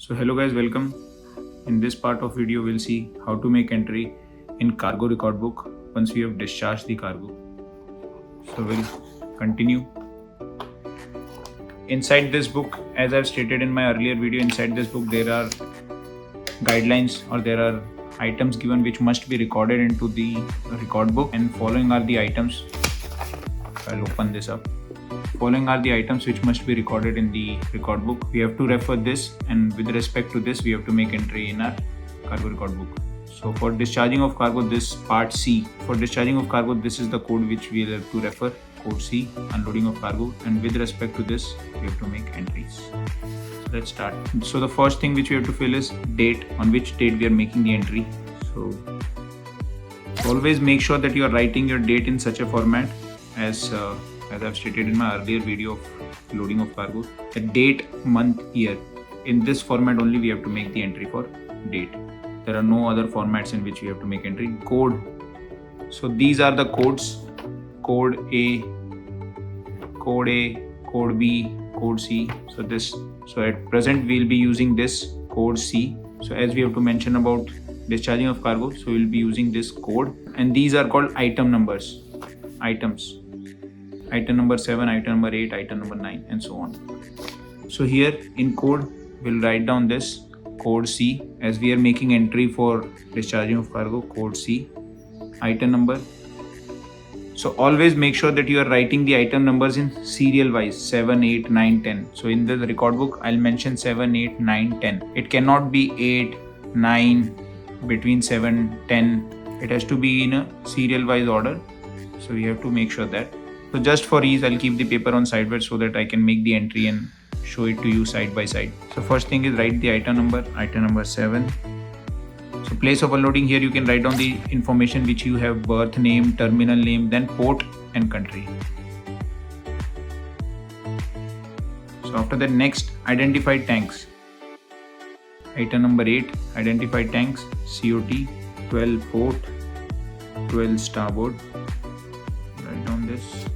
So hello guys, welcome. In this part of video we'll see how to make entry in cargo record book once we have discharged the cargo. So we'll continue. Inside this book, as I've stated in my earlier video, inside this book there are guidelines or there are items given which must be recorded into the record book, and following are the items. I'll open this up. Following are the items which must be recorded in the record book. We have to refer this, and with respect to this we have to make entry in our cargo record book. So for discharging of cargo, this part C. For discharging of cargo, this is the code which we will have to refer, code C, unloading of cargo, and with respect to this we have to make entries. So let's start. So the first thing which we have to fill is date, on which date we are making the entry. So always make sure that you are writing your date in such a format as I've stated in my earlier video of loading of cargo, the date, month, year. In this format only we have to make the entry for date. There are no other formats in which we have to make entry. Code. So these are the codes: code A, code B, code C. So at present we'll be using this code C. So as we have to mention about discharging of cargo, so we'll be using this code, and these are called item numbers. Items. Item number 7, item number 8, item number 9, and so on. So here in code, we'll write down this code C, as we are making entry for discharging of cargo, code C, item number. So always make sure that you are writing the item numbers in serial wise, 7, 8, 9, 10. So in the record book, I'll mention 7, 8, 9, 10. It cannot be 8, 9, between 7, 10. It has to be in a serial wise order. So we have to make sure that. So just for ease, I'll keep the paper on sideways so that I can make the entry and show it to you side by side. So first thing is write the item number 7. So place of unloading, here you can write down the information which you have: berth name, terminal name, then port and country. So after that, next, identify tanks. Item number 8, identify tanks, COT, 12 port, 12 starboard. Write down this.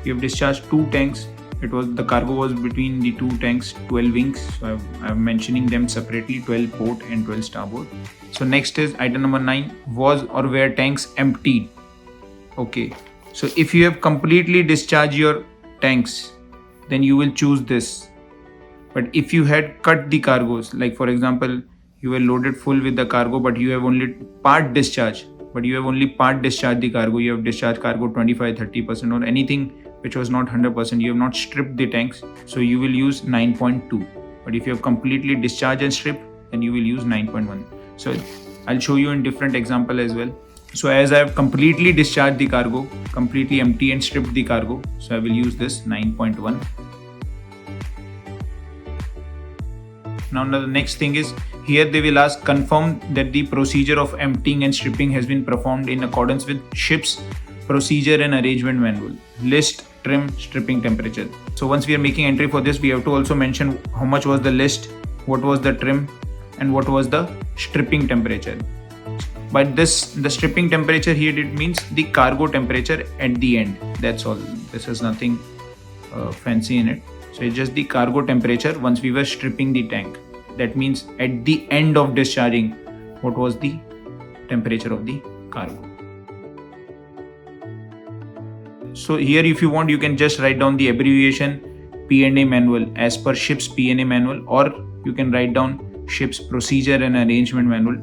You have discharged 2 tanks. The cargo was between the 2 tanks, 12 wings. So I'm mentioning them separately, 12 port and 12 starboard. So next is item number 9, was or were tanks emptied. Okay. So if you have completely discharged your tanks, then you will choose this. But if you had cut the cargoes, like for example, you were loaded full with the cargo, but you have only part discharged. You have the cargo, you have discharged cargo 25-30% or anything which was not 100%, you have not stripped the tanks, so you will use 9.2. But if you have completely discharged and stripped, then you will use 9.1. So I'll show you in different example as well. So as I have completely discharged the cargo, completely empty and stripped the cargo, so I will use this 9.1. Now the next thing is, here they will ask, confirm that the procedure of emptying and stripping has been performed in accordance with ship's procedure and arrangement manual. List, trim, stripping temperature. So once we are making entry for this, we have to also mention how much was the list, what was the trim, and what was the stripping temperature. But the stripping temperature here, it means the cargo temperature at the end. That's all. This has nothing fancy in it. So it's just the cargo temperature once we were stripping the tank. That means at the end of discharging, what was the temperature of the cargo. So here, if you want, you can just write down the abbreviation P&A manual as per ship's P&A manual, or you can write down ship's procedure and arrangement manual.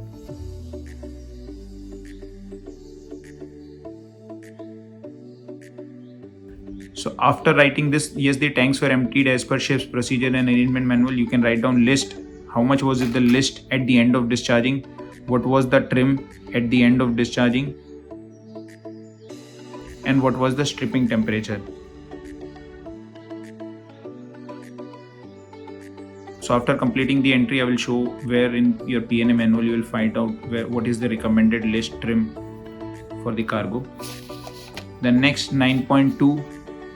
So after writing this, yes, the tanks were emptied as per ship's procedure and arrangement manual, you can write down list. How much was it the list at the end of discharging? What was the trim at the end of discharging? And what was the stripping temperature? So after completing the entry, I will show where in your P&A manual you will find out what is the recommended list trim for the cargo. The next 9.2,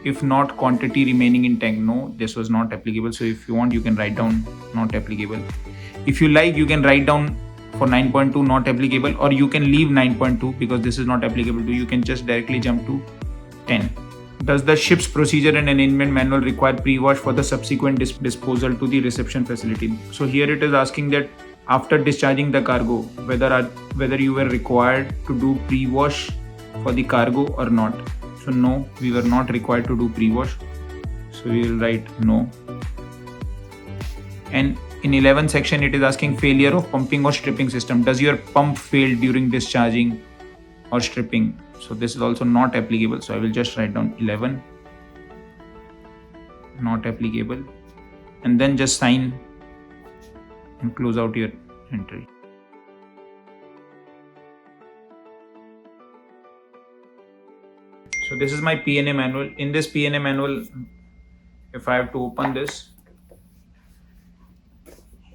if not quantity remaining in tank. No, this was not applicable. So if you want, you can write down not applicable. If you like, you can write down for 9.2 not applicable, or you can leave 9.2 because this is not applicable to you. You can just directly jump to 10. Does the ship's procedure and arrangement manual require pre-wash for the subsequent disposal to the reception facility? So here it is asking that after discharging the cargo, whether you were required to do pre-wash for the cargo or not. So no, we were not required to do pre-wash. So we will write no. And in 11th section, it is asking failure of pumping or stripping system. Does your pump fail during discharging or stripping? So this is also not applicable. So I will just write down 11, not applicable, and then just sign and close out your entry. So this is my P&A manual. In this P&A manual, if I have to open this,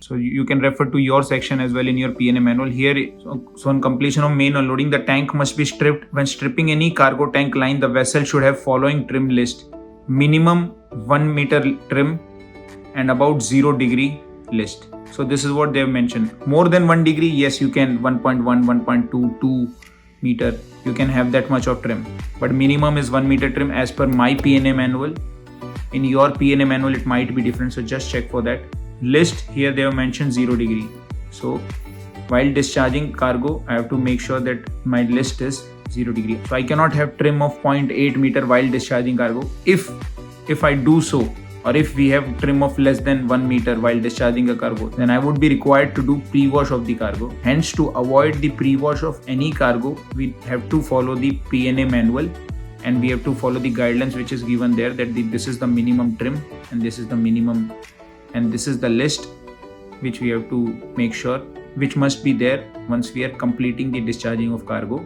so you can refer to your section as well in your P&A manual. Here, so on completion of main unloading, the tank must be stripped. When stripping any cargo tank line, the vessel should have following trim list: minimum 1 meter trim and about 0 degree list. So this is what they have mentioned. More than 1 degree, yes, you can 1.1, 1.2, 2 meter. You can have that much of trim, but minimum is 1 meter trim as per my P&A manual. In your P&A manual, it might be different. So just check for that. List, here they have mentioned 0 degree. So while discharging cargo, I have to make sure that my list is 0 degree. So I cannot have trim of 0.8 meter while discharging cargo. If I do so, or if we have trim of less than 1 meter while discharging a cargo, then I would be required to do pre-wash of the cargo. Hence, to avoid the pre-wash of any cargo, we have to follow the P&A manual, and we have to follow the guidelines which is given there, that this is the minimum trim and this is the minimum, and this is the list which we have to make sure, which must be there once we are completing the discharging of cargo.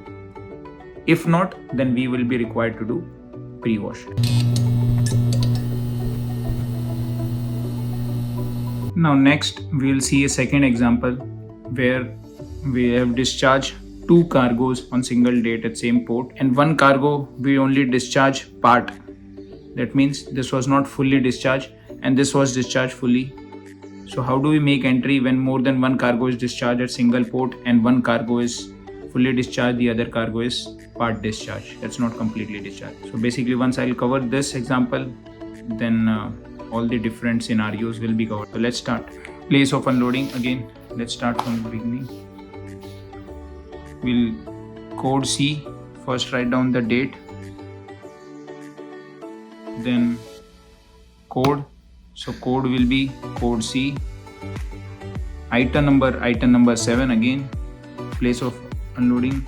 If not, then we will be required to do pre-wash. Now next we will see a second example where we have discharged 2 cargoes on single date at same port, and 1 cargo we only discharge part. That means this was not fully discharged and this was discharged fully. So how do we make entry when more than 1 cargo is discharged at single port and 1 cargo is fully discharged, the other cargo is part discharge, that's not completely discharged. So basically once I'll cover this example, then all the different scenarios will be covered. So let's start. Place of unloading, again let's start from the beginning. We'll code C, first write down the date, then code. So code will be code C. Item number 7, again place of unloading.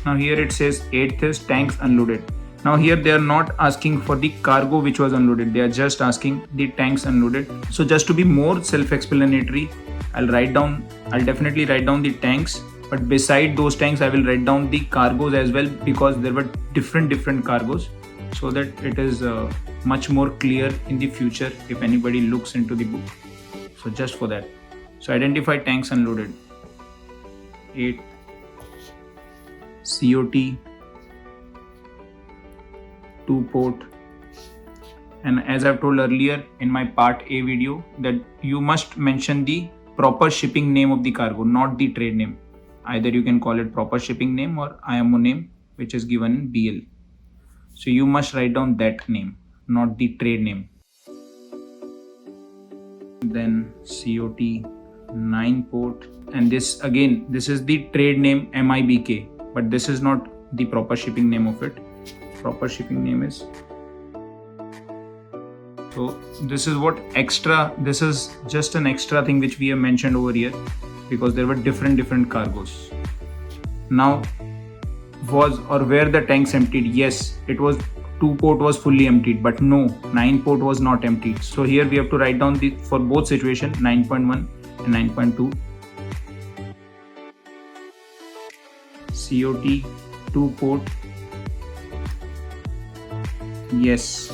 Now here it says 8th is tanks unloaded. Now here they are not asking for the cargo which was unloaded, they are just asking the tanks unloaded. So just to be more self-explanatory, I'll definitely write down the tanks, but beside those tanks I will write down the cargoes as well, because there were different cargoes, so that it is much more clear in the future if anybody looks into the book. So just for that. So identify tanks unloaded. 8 COT 2 port, and as I've told earlier in my part A video, that you must mention the proper shipping name of the cargo, not the trade name. Either you can call it proper shipping name or IMO name, which is given in BL. So you must write down that name, not the trade name. Then COT 9 port, and this again, this is the trade name MIBK, but this is not the proper shipping name of it. Proper shipping name is. So this is what extra, this is just an extra thing which we have mentioned over here, because there were different cargoes. Now were the tanks emptied? Yes, it was 2 port was fully emptied, but no, 9 port was not emptied. So here we have to write down for both situation 9.1 and 9.2. COT 2 port, yes.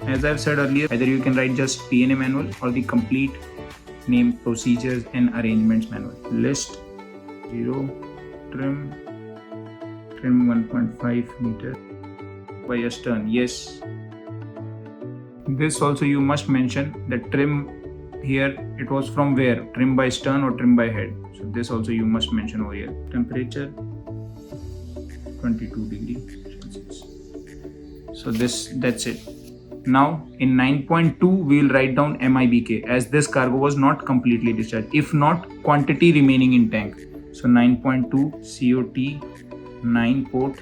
As I've said earlier, either you can write just P&A manual or the complete name procedures and arrangements manual. List 0 trim 1.5 meter by a stern, yes. This also you must mention the trim here, it was from where, trim by stern or trim by head. So this also you must mention over here. Temperature 22 degrees Celsius. So that's it. Now in 9.2 we will write down MIBK as this cargo was not completely discharged, if not quantity remaining in tank. So 9.2 COT 9 port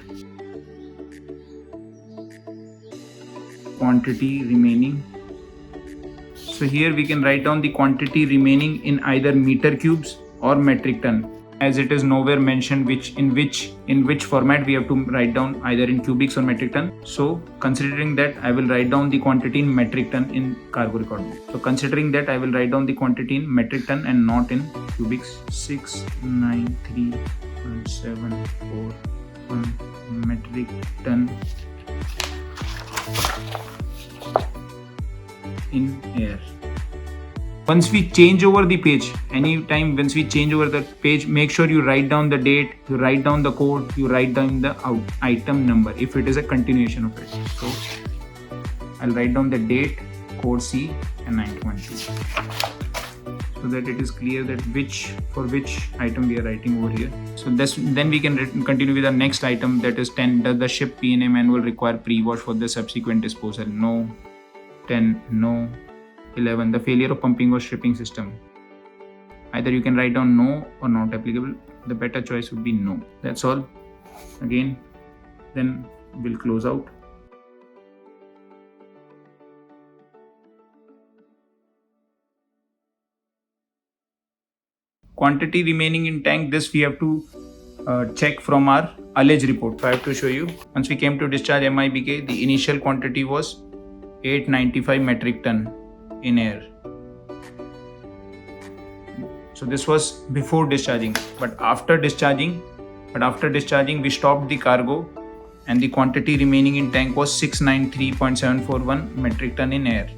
quantity remaining. So here we can write down the quantity remaining in either meter cubes or metric ton, as it is nowhere mentioned in which format we have to write down, either in cubics or metric ton. So considering that, I will write down the quantity in metric ton in cargo record book. So considering that, I will write down the quantity in metric ton and not in cubics. 693.741 metric ton in air. Once we change over the page, anytime once we change over the page, make sure you write down the date, you write down the code, you write down the item number if it is a continuation of it. So I'll write down the date, code C and 9.2, so that it is clear that for which item we are writing over here. So then we can continue with the next item, that is 10. Does the ship P&A manual require pre-wash for the subsequent disposal? No. 10. No. 11. The failure of pumping or stripping system. Either you can write down no or not applicable. The better choice would be no. That's all. Again, then we'll close out. Quantity remaining in tank, this we have to check from our allege report. So I have to show you. Once we came to discharge MIBK, the initial quantity was 895 metric ton in air. So this was before discharging, but after discharging we stopped the cargo and the quantity remaining in tank was 693.741 metric ton in air.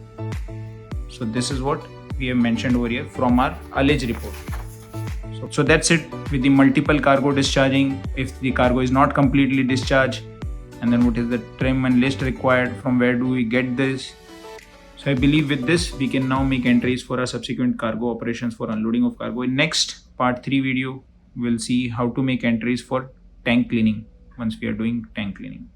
So this is what we have mentioned over here from our allege report. So that's it with the multiple cargo discharging. If the cargo is not completely discharged, and then what is the trim and list required, from where do we get this. So I believe with this we can now make entries for our subsequent cargo operations for unloading of cargo. In next part 3 video, we'll see how to make entries for tank cleaning once we are doing tank cleaning.